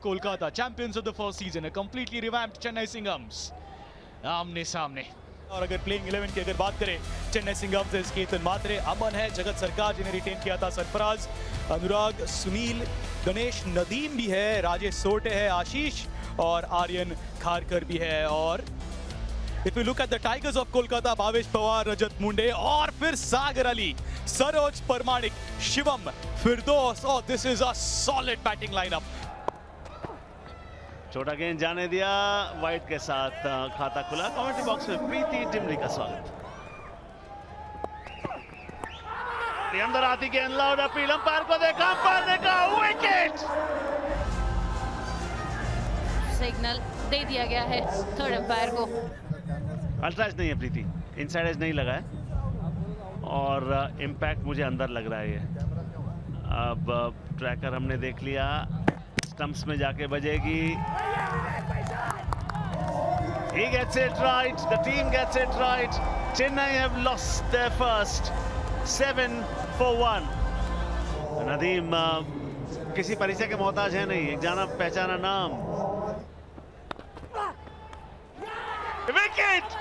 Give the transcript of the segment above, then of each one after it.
Kolkata, champions of the first season, a completely revamped Chennai Singhams. आमने सामने. और अगर प्लेइंग 11 की अगर बात करें चेन्नई सिंघम्स से केतन मात्रे, अमन है, जगत सरकार जिन्हें रिटेन किया था, सरफराज, अनुराग, सुनील, गणेश, नदीम भी है, राजेश सोटे है, आशीष और आर्यन खारकर भी है. और If you look at the Tigers of Kolkata, Bhavesh Pawar, रजत मुंडे और फिर सागर अली, सरोज परमाणिक, शिवम, फिरदौस. Oh, this is a solid batting lineup. छोटा गेंद जाने दिया, वाइट के साथ खाता खुला. कमेंट्री बॉक्स में प्रीति टिमरी का स्वागत. अंदर आती गेंद, लाउड अपील, अंपायर को देखा, अंपायर ने कहा विकेट. सिग्नल दे दिया गया है थर्ड अंपायर को. अल्ट्रा एज नहीं है प्रीति, इनसाइड एज नहीं लगा है और इम्पैक्ट मुझे अंदर लग रहा है. ये अब ट्रैकर हमने देख लिया, स्टंप्स में जाके बजेगी. He gets it right, the team gets it right. Chennai have lost their first 7 for 1. Nadeem किसी परिचय के मोहताज है नहीं, एक जाना पहचाना नाम. Wicket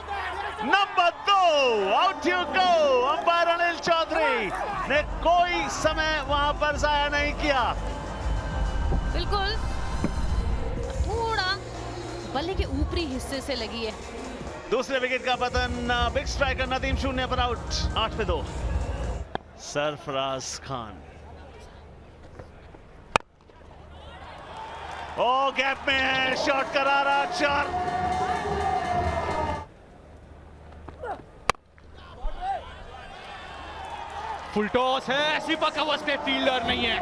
number 2, out you go. Umpire Anil Chaudhary ने कोई समय वहां पर जाया नहीं किया. बिल्कुल थोड़ा बल्ले के ऊपरी हिस्से से लगी है. दूसरे विकेट का पतन. बिग स्ट्राइकर नदीम 0 पर आउट. 8 पे 2. सरफराज खान, ओ गैप में है, शॉट करा रहा. 4. फुल टॉस है, ऐसी बकवास पे फील्डर नहीं है.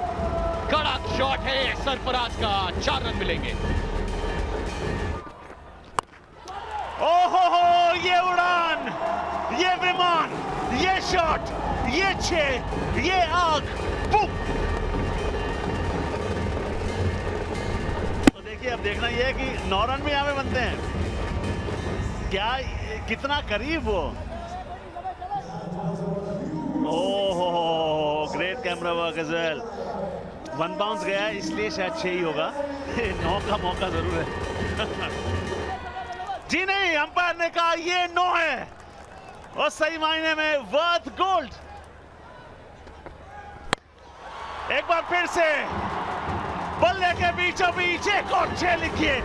कड़क शॉट है सरफराज का. 4 रन मिलेंगे. ओहो, ये उड़ान, ये विमान, ये शॉट, ये 6, ये आग. बुम. तो देखिए, अब देखना ये है कि 9 रन भी यहाँ पे बनते हैं क्या, कितना करीब वो. ओहो, great camera work as well. 1 bounce गया है, इसलिए शायद 6 ही होगा. 9 का मौका जरूर है. जी नहीं, अंपायर ने कहा ये 9 है और सही मायने में वर्थ गोल्ड. एक बार फिर से बल्ले के बीचों बीच एक और 6 लिखिए. ये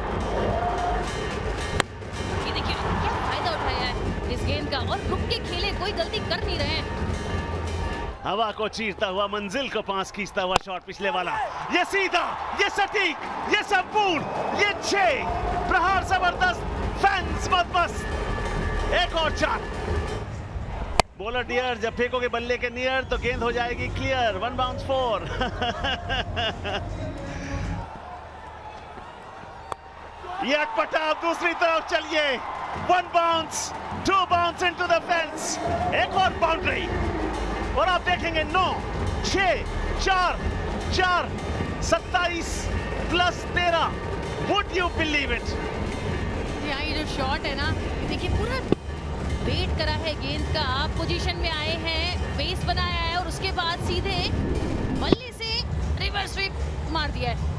देखिए क्या फायदा उठाया है इस गेंद का, और रुक के खेले, कोई गलती कर नहीं रहे हैं. हवा को चीरता हुआ, मंजिल को पास खींचता हुआ शॉट पिछले वाला. ये सीधा, ये सटीक, ये संपूर्ण, ये 6. प्रहार जबरदस्त, फैंस मत. एक और 4. बॉलर डियर, जब फेंकोगे बल्ले के नियर तो गेंद हो जाएगी क्लियर. 1 बाउंस 4. ये अटपटा दूसरी तरफ. चलिए, 1 bounce, 2 bounce into the fence. एक और बाउंड्री और आप देखेंगे 9, 6, 4, 4, 27 plus 13. Would you believe it? यहाँ ये जो शॉट है ना, देखिए पूरा वेट करा है गेंद का, पोजीशन में आए हैं, बेस बनाया है और उसके बाद सीधे बल्ले से रिवर्स स्वीप मार दिया है.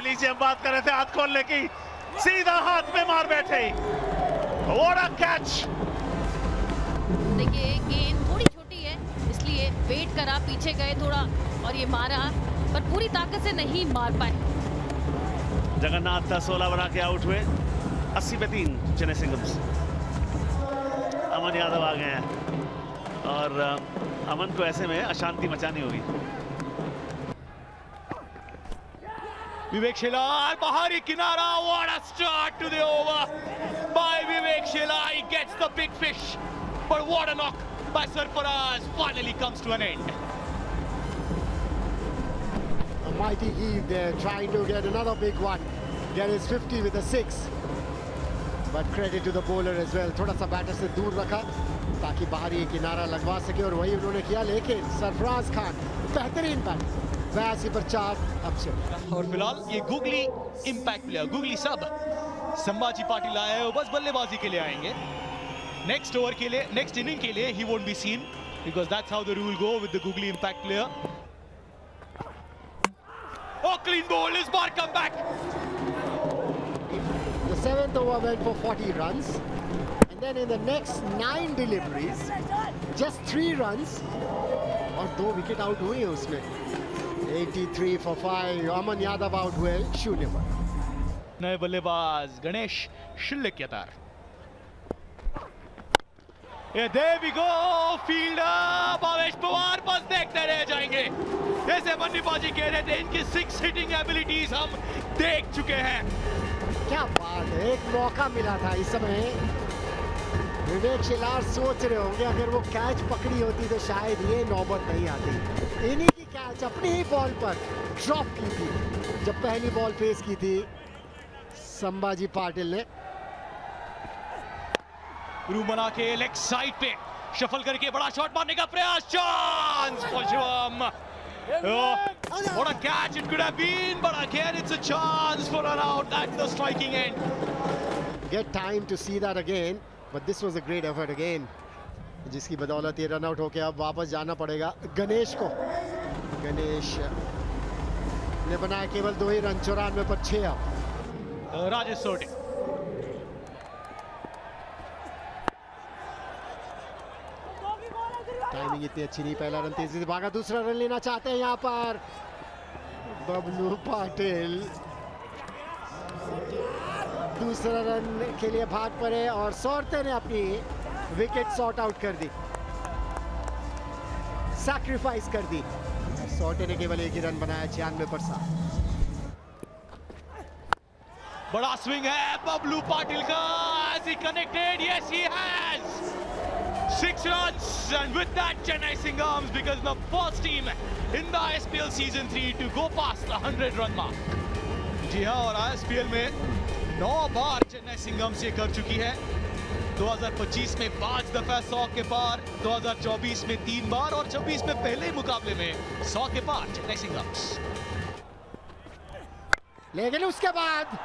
लीजिए, हम बात कर रहे थे हाथ खोलने की, सीधा हाथ में मार बैठे. What a catch! देखिए गेंद थोड़ी छोटी है, इसलिए वेट करा, पीछे गए थोड़ा और ये मारा, पर पूरी ताकत से नहीं मार पाए. जगन्नाथ 16 बना के आउट हुए. 80 पे 3 चेन्नई सिंघम्स. अमन यादव आ गए हैं और अमन को ऐसे में अशांति मचानी होगी. विवेक शेलार, बाहरी किनारा. What a start to the over by Vivek Shelar. He gets the big fish, but what a knock by Sarfaraz finally comes to an end. A mighty heave there, trying to get another big one. Get his 50 with a 6. But credit to the bowler as well. थोड़ा सा batter से दूर रखा ताकि बाहरी किनारा लगवा सके और वही उन्होंने किया. लेकिन सरफराज खान बेहतरीन बैट, 82 पर 4 अब से. और फिलहाल ये गूगली इंपैक्ट प्लेयर, गूगली सब संभाजी पाटिल आए हैं, वो बस बल्लेबाजी के लिए आएंगे. नेक्स्ट ओवर के लिए, नेक्स्ट इनिंग के लिए he won't be seen. because that's how the rule go with the googly impact player. Oh, clean ball, is bar come back. The 7th over went for 40 runs, and then in the next 9 deliveries, just 3 runs और 2 wicket out हुए हैं उसमें. 83 for 5. Aman Yadav out हुए 0 पर. नए बल्लेबाज गणेश शिल्लक्यतार. there we go, fielder Bhavesh Pawar बस देखते रह जाएंगे. जैसे बल्लेबाजी कह रहे थे, इनकी 6 हिटिंग एबिलिटीज हम देख चुके हैं. क्या बात है, एक मौका मिला था इस समय. विवेक शिलार सोच रहे होंगे अगर वो कैच पकड़ी होती तो शायद ये नौबत नहीं आती. इन्हीं की कैच अपनी ही बॉल पर ड्रॉप की थी जब पहली बॉल फेस की थी संभाजी पाटिल ने. रूम बना के लेग साइड पे शफल करके बड़ा शॉट मारने का प्रयास. Chance for Shivam. What a catch it could have been, but again it's a chance for an out at the striking end. Get time to see that again, but this was a great effort again, जिसकी बदौलत ये run out होके अब वापस जाना पड़ेगा गणेश को. गणेश ने बनाया केवल 2 ही रन, 94 पर 6. अब राजेश सोटे. टाइमिंग इतनी अच्छी नहीं. पहला रन तेजी से भागा, दूसरा रन लेना चाहते हैं यहाँ पर बबलू पाटिल. दूसरा रन के लिए भाग पड़े और सौरते ने अपनी विकेट सॉर्ट आउट कर दी, सैक्रिफाइस कर दी. सौरते ने केवल 1 ही रन बनाया. 96 पर 7. बड़ा स्विंग है बबलू पाटिल का. Has he connected? Yes, he has. 6 runs, and with that Chennai Singhams becomes the first team in the ISPL season 3 to go past the 100-run mark. जी हाँ, और ISPL में 9 बार चेन्नई सिंघम्स ये कर चुकी है. 2025 में 5 दफा 100 के पार, 2024 में 3 बार और 26 में पहले मुकाबले में 100 के पार चेन्नई सिंघम्स. लेकिन उसके बाद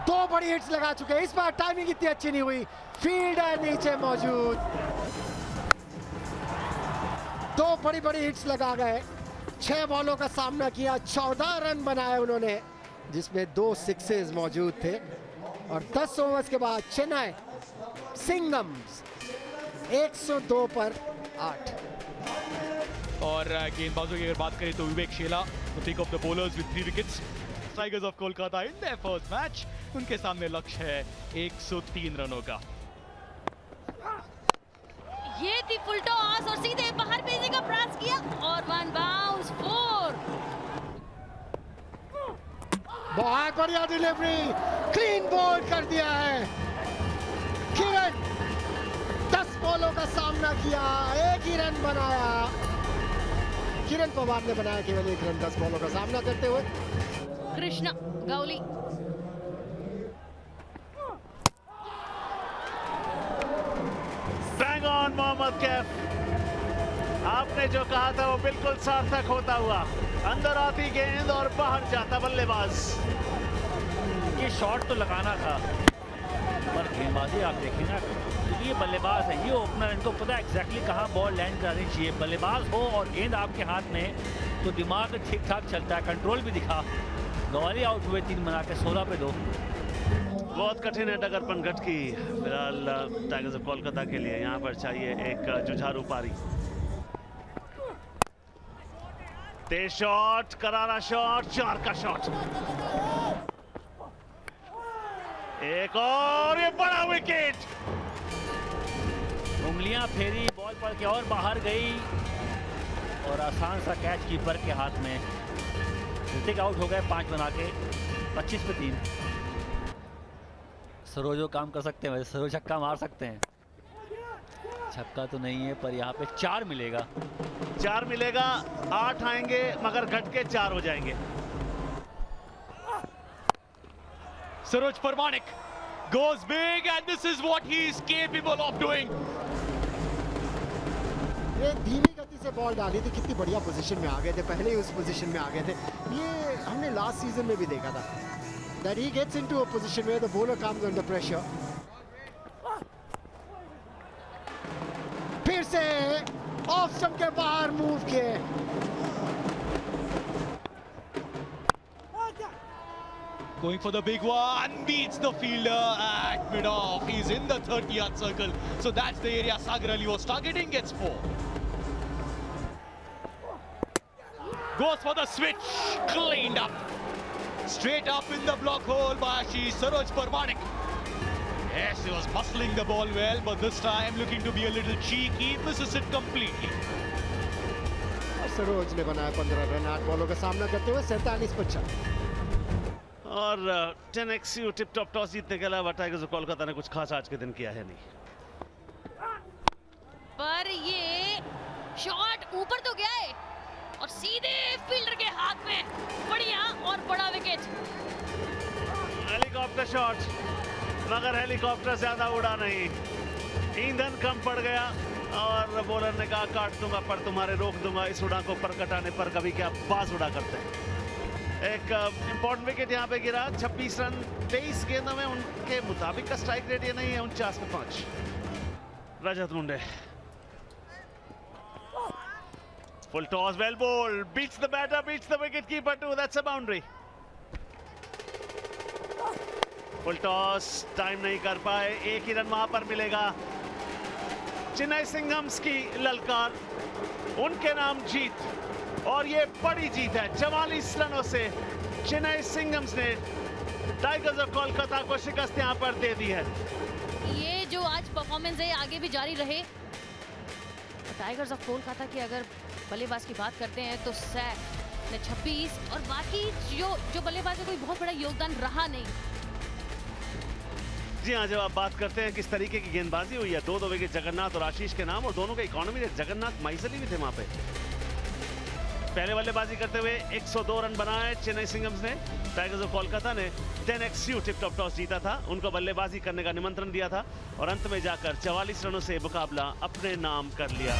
2 बड़ी हिट्स लगा चुके हैं. इस बार टाइमिंग इतनी अच्छी नहीं हुई. फील्डर नीचे मौजूद. 2 बड़ी हिट्स लगा गए. 6 बॉलों का सामना किया, 14 रन बनाए उन्होंने, जिसमें 2 सिक्सेस मौजूद थे. और 10 ओवर्स के बाद चेन्नई सिंघम्स 102 पर 8. और गेंदबाजों की अगर बात करें तो विवेक शेला will pick off the bowlers with 3 wickets. Tigers of Kolkata in their first match. उनके सामने लक्ष्य है 103 रनों का. ये थी फुल टॉस और सीधे बाहर भेजने का प्रयास किया और 1 बाउंस 4. बहुत बढ़िया डिलीवरी, क्लीन बॉल कर दिया है किरण. 10 बॉलों का सामना किया, 1 ही रन बनाया. किरण पवार ने बनाया केवल 1 रन 10 बॉलों का सामना करते हुए. कृष्णा गौली. Bang on Mohammad Kaif. आपने जो कहा था वो बिल्कुल सार्थक होता हुआ. अंदर आती गेंद और बाहर जाता बल्लेबाज. ये शॉट तो लगाना था, पर गेंदबाजी आप देखें ना, क्योंकि ये बल्लेबाज है, ये ओपनर, इनको पता है एग्जैक्टली कहाँ बॉल लैंड करनी चाहिए. बल्लेबाज हो और गेंद आपके हाथ में तो दिमाग ठीक ठाक चलता है. कंट्रोल भी दिखा. गवाली आउट हुए 3 बना के 16 पे 2. बहुत कठिन है डगर पनघट की फिलहाल टाइगर्स ऑफ कोलकाता के लिए. यहाँ पर चाहिए एक जुझारू पारी. तेज शॉट, करारा शॉट, 4 का शॉट. एक और, ये बड़ा विकेट. उंगलियां फेरी, बॉल पड़ के और बाहर गई और आसान सा कैच कीपर के हाथ में. ऋतिक आउट हो गए 5 बना के 25 पे 3. सरोजो काम कर सकते हैं, सरोज छक्का मार सकते हैं. छक्का तो नहीं है, पर यहाँ पे 4 मिलेगा. 4 मिलेगा, 8 आएंगे मगर घट के 4 हो जाएंगे. Saroj Parmanik goes big and this is what he is capable of doing. ये धीमी गति से बॉल डाली थी, कितनी बढ़िया पोजीशन में आ गए थे. पहले ही उस पोजीशन में आ गए थे. ये हमने लास्ट सीजन में भी देखा था. That he gets into a position where the bowler comes under pressure. फिर से ऑफ स्टंप के बाहर मूव किए। Going for the big one, beats the fielder at mid-off. He's in the 30-yard circle, so that's the area Sagar Ali was targeting. Gets 4. Goes for the switch, cleaned up. Straight up in the block hole by Ashish Saroj Parmanik. Yes, he was muscling the ball well, but this time looking to be a little cheeky, misses it completely. Saroj ने बनाया 15 run 8 बॉलों का सामना करते हुए 47 पर 4। और 10XU tip top toss जीतने के अलावा टाइगर्स ऑफ कोलकाता ने कुछ खास आज के दिन किया है नहीं। पर ये शॉट ऊपर तो गया है और सीधे फील्डर के हाथ में, बढ़िया और बड़ा विकेट। हेलीकॉप्टर शॉट, मगर हेलीकॉप्टर ज्यादा उड़ा नहीं, ईंधन कम पड़ गया और बॉलर ने कहा काट दूंगा पर तुम्हारे रोक दूंगा इस उड़ान को पर कटाने पर कभी क्या बाज उड़ा करते हैं। एक इंपॉर्टेंट विकेट यहाँ पे गिरा। 26 रन 23 गेंदों में, उनके मुताबिक का स्ट्राइक रेट ये नहीं है 49 पे 5। Rajat Munde full toss, well ball, beats the batter, beats the wicket keeper too, that's a boundary. Full toss, time नहीं कर पाए, एक ही रन वहां पर मिलेगा। चेन्नई सिंघम्स की ललकार, उनके नाम जीत, और ये बड़ी जीत है। 44 रनों से चेन्नई सिंघम्स ने टाइगर्स ऑफ कोलकाता को शिकस्त यहां पर दे दी है। ये जो आज परफॉर्मेंस है आगे भी जारी रहे। टाइगर्स ऑफ कोलकाता की अगर बल्लेबाज की बात करते हैं तो सैफ ने 26 और बाकी जो बल्लेबाज है कोई बहुत बड़ा योगदान रहा नहीं। जी हाँ, जब आप बात करते हैं किस तरीके की गेंदबाजी हुई है, 2 विकेट जगन्नाथ और आशीष के नाम, और दोनों का इकोनॉमी रेट, जगन्नाथ माइसली भी थे वहां पे। पहले बल्लेबाजी करते हुए 102 रन बनाए चेन्नई सिंघम्स ने। टाइगर्स ऑफ कोलकाता ने 10XU टिप टॉप टॉस जीता था, उनको बल्लेबाजी करने का निमंत्रण दिया था और अंत में जाकर 44 रनों से मुकाबला अपने नाम कर लिया।